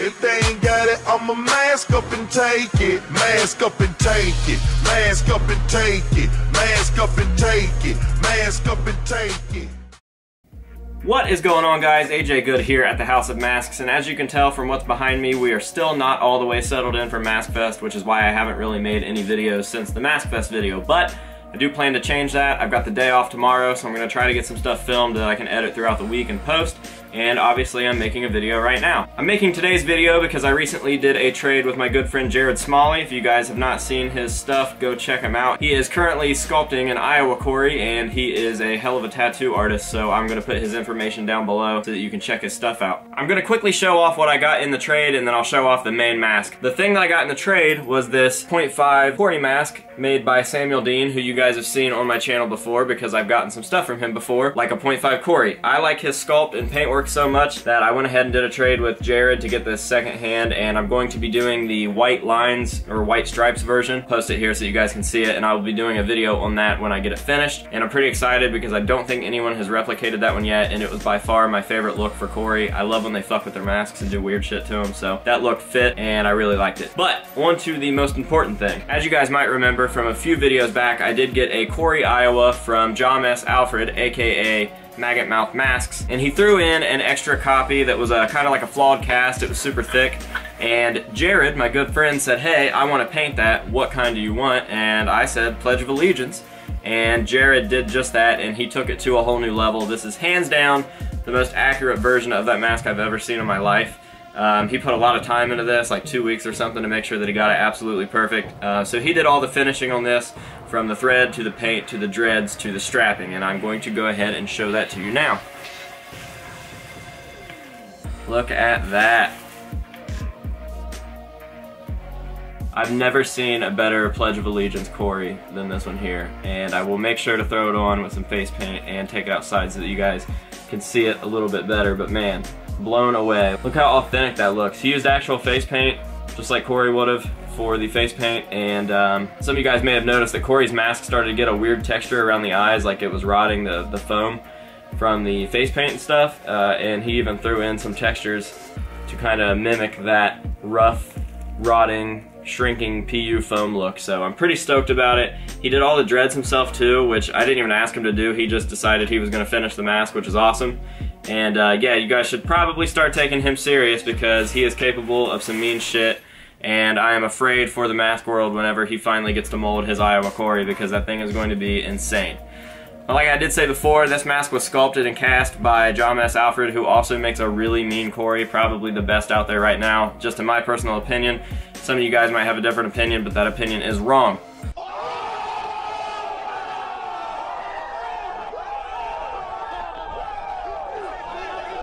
If they ain't got it, I'ma mask up and take it. Mask up and take it. Mask up and take it. Mask up and take it. Mask up and take it. What is going on, guys? AJ Good here at the House of Masks, and as you can tell from what's behind me, we are still not all the way settled in for Mask Fest, which is why I haven't really made any videos since the Mask Fest video, but I do plan to change that. I've got the day off tomorrow, so I'm going to try to get some stuff filmed that I can edit throughout the week and post. And obviously I'm making a video right now. I'm making today's video because I recently did a trade with my good friend Jared Smalley. If you guys have not seen his stuff, go check him out. He is currently sculpting an Iowa Cory, and he is a hell of a tattoo artist, so I'm going to put his information down below so that you can check his stuff out. I'm going to quickly show off what I got in the trade, and then I'll show off the main mask. The thing that I got in the trade was this 0.5 Cory mask made by Samuel Dean, who you guys have seen on my channel before because I've gotten some stuff from him before, like a 0.5 Cory. I like his sculpt and paintwork so much that I went ahead and did a trade with Jared to get this second hand, and I'm going to be doing the white lines or white stripes version. Post it here so you guys can see it, and I will be doing a video on that when I get it finished. And I'm pretty excited because I don't think anyone has replicated that one yet, and it was by far my favorite look for Cory. I love when they fuck with their masks and do weird shit to them, so that looked fit and I really liked it. But on to the most important thing. As you guys might remember from a few videos back, I did get a Cory Iowa from John S. Alfred, aka Maggot Mouth Masks, and he threw in an extra copy that was kind of like a flawed cast. It was super thick, and Jared, my good friend, said, hey, I want to paint that. What kind do you want? And I said Pledge of Allegiance, and Jared did just that, and he took it to a whole new level. This is hands down the most accurate version of that mask I've ever seen in my life. He put a lot of time into this, like 2 weeks or something, to make sure that he got it absolutely perfect. So he did all the finishing on this, from the thread to the paint to the dreads to the strapping, and I'm going to go ahead and show that to you now. Look at that. I've never seen a better Pledge of Allegiance Cory than this one here, and I will make sure to throw it on with some face paint and take it outside so that you guys can see it a little bit better, but man, blown away. Look how authentic that looks. He used actual face paint, just like Cory would have for the face paint, and some of you guys may have noticed that Cory's mask started to get a weird texture around the eyes, like it was rotting the foam from the face paint and stuff, and he even threw in some textures to kind of mimic that rough, rotting, shrinking PU foam look. So I'm pretty stoked about it. He did all the dreads himself too, which I didn't even ask him to do. He just decided he was going to finish the mask, which is awesome. And yeah, you guys should probably start taking him serious because he is capable of some mean shit, and I am afraid for the mask world whenever he finally gets to mold his Iowa Cory, because that thing is going to be insane. But like I did say before, this mask was sculpted and cast by John S. Alfred, who also makes a really mean Cory, probably the best out there right now, just in my personal opinion. Some of you guys might have a different opinion, but that opinion is wrong.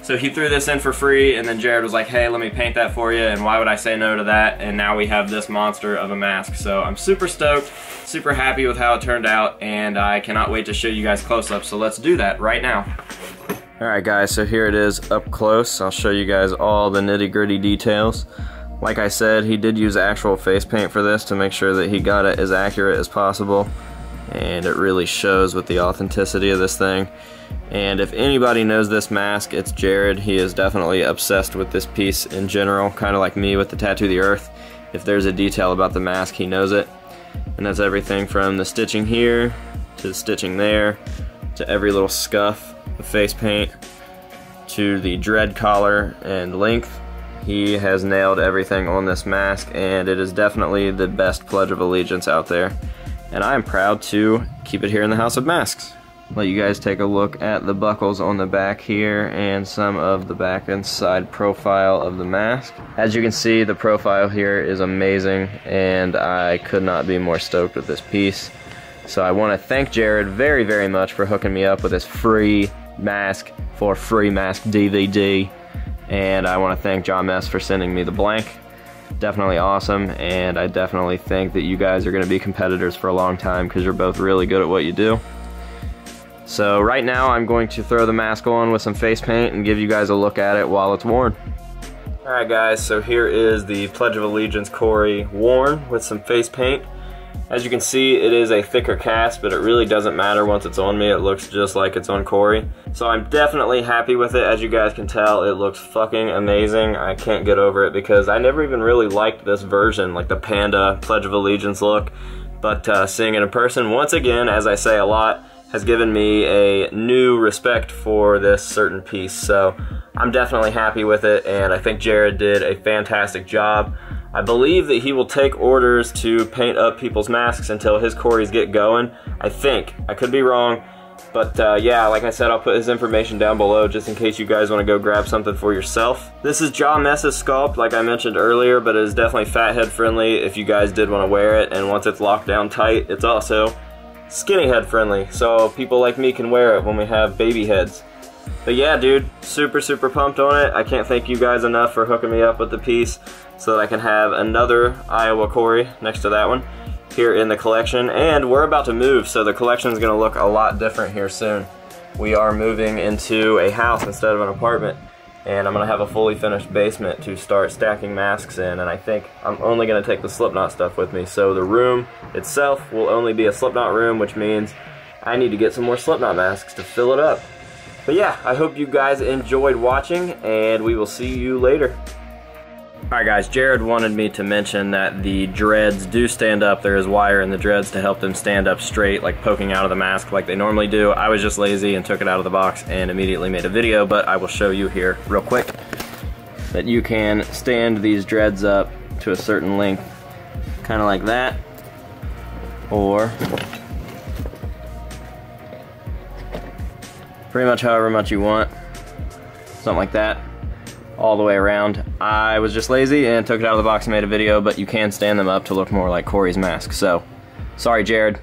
So he threw this in for free, and then Jared was like, hey, let me paint that for you, and why would I say no to that? And now we have this monster of a mask. So I'm super stoked, super happy with how it turned out, and I cannot wait to show you guys close-up, so let's do that right now. Alright guys, so here it is up close. I'll show you guys all the nitty-gritty details. Like I said, he did use actual face paint for this to make sure that he got it as accurate as possible, and it really shows with the authenticity of this thing. And if anybody knows this mask, it's Jared. He is definitely obsessed with this piece in general, kind of like me with the Tattoo of the Earth. If there's a detail about the mask, he knows it. And that's everything from the stitching here, to the stitching there, to every little scuff of face paint, to the dread collar and length. He has nailed everything on this mask, and it is definitely the best Pledge of Allegiance out there. And I am proud to keep it here in the House of Masks. Let you guys take a look at the buckles on the back here and some of the back and side profile of the mask. As you can see, the profile here is amazing, and I could not be more stoked with this piece. So I want to thank Jared very, very much for hooking me up with this free mask for free mask DVD, and I want to thank John S. for sending me the blank. Definitely awesome, and I definitely think that you guys are going to be competitors for a long time because you're both really good at what you do. So right now I'm going to throw the mask on with some face paint and give you guys a look at it while it's worn. Alright guys, so here is the Pledge of Allegiance Cory worn with some face paint. As you can see, it is a thicker cast, but it really doesn't matter once it's on me. It looks just like it's on Corey. So I'm definitely happy with it. As you guys can tell, it looks fucking amazing. I can't get over it because I never even really liked this version, like the Panda Pledge of Allegiance look. But seeing it in person, once again, as I say a lot, has given me a new respect for this certain piece. So I'm definitely happy with it, and I think Jared did a fantastic job. I believe that he will take orders to paint up people's masks until his Corys get going. I think. I could be wrong. But yeah, like I said, I'll put his information down below just in case you guys want to go grab something for yourself. This is Jaw Mess's sculpt, like I mentioned earlier, but it is definitely fathead friendly if you guys did want to wear it. And once it's locked down tight, it's also skinny head friendly, so people like me can wear it when we have baby heads. But yeah, dude, super pumped on it. I can't thank you guys enough for hooking me up with the piece so that I can have another Iowa Cory next to that one here in the collection. And we're about to move, so the collection is going to look a lot different here soon. We are moving into a house instead of an apartment, and I'm going to have a fully finished basement to start stacking masks in, and I think I'm only going to take the Slipknot stuff with me. So the room itself will only be a Slipknot room, which means I need to get some more Slipknot masks to fill it up. But yeah, I hope you guys enjoyed watching, and we will see you later. Alright guys, Jared wanted me to mention that the dreads do stand up. There is wire in the dreads to help them stand up straight, like poking out of the mask like they normally do. I was just lazy and took it out of the box and immediately made a video, but I will show you here real quick that you can stand these dreads up to a certain length, kind of like that, or pretty much however much you want, something like that, all the way around. I was just lazy and took it out of the box and made a video, but you can stand them up to look more like Corey's mask. So, sorry Jared,